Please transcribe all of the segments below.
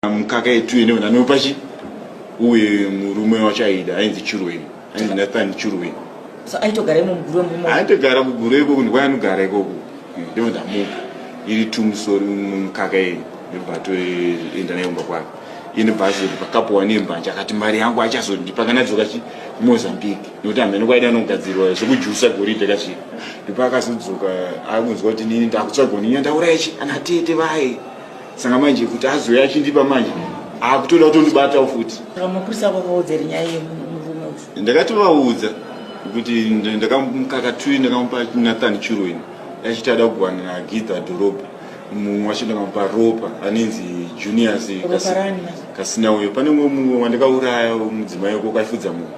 Mkaka yetu ine unanopachi uye murume wachaida ainzi Chiruweni, ainzi Nathan Chiruweni. So aitogara muguru mbumo. Aitogara muguru ikoko ndikwa anogara ikoko. Ndimo ndamuka. Iri tumusori mukaka ye nebato enda nayo kwake. Ine basi pakapuwa nembanja akati mari yangu achazondipa kana dzoka Mozambique. Nokuti amene kwaida anogadzirwa zvekujusa goridhe kachi. Ndipo akazodzoka akunzwa kuti nini ndakutsvagoni ndaurachi anatete vai. Sanga manje kuti azoya achindipa manje akutoda kutondibata futi. Mukurisa kwakaudza nyaya yemurume uyu. Ndakatovaudza kuti ndakamukaka tui ndakamupa Nathan Chiruweni. Achitada kuwana Gita Dhorobha. Mumwe ndakampa ropa anenzi Juniors kasina uyo. Pane mumwe wandakauraya mudzimai wako kaifudza munhu.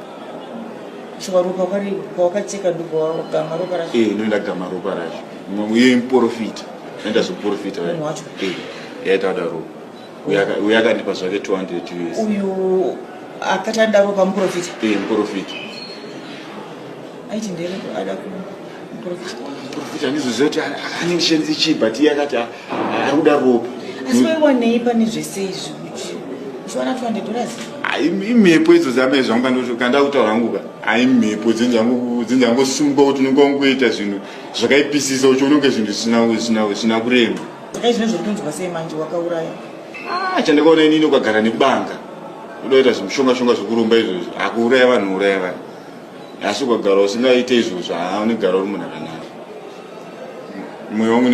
Chikarupa kwari kwakacheka ndipo wakagama ropa racho. Ndakagama ropa racho. Mumwe muprofita. Ndazoprofita. Wacho. Yaita daro. Uya akandipa zvake 200 US. Uyu akatanda ropa muprofita. Muprofita. Aiti ndere ada ku muprofita. Muprofita ndizo zoti anishenzi chibati yakati akuda ropa. Asi weone pane zvese izvi kuti uchiwana $200. Imhepo idzo dzame zvangu kanda kutaura nguka. Imhepo dzinjangu sumuka kuti unongoita zvinhu zvakaipisisa uchiononge zvinhu zvisina kurema. Zvino zvokunzwa sei manje wakauraya? Chandakaona inini ukagara nebanga. Unoita zvimushonga zvokurumba izvozvo. Akuuraya vanhu uraya vanhu. Asi ukagara usingaite izvozvo unogara uri munhu akanaka. Mwoyo wangu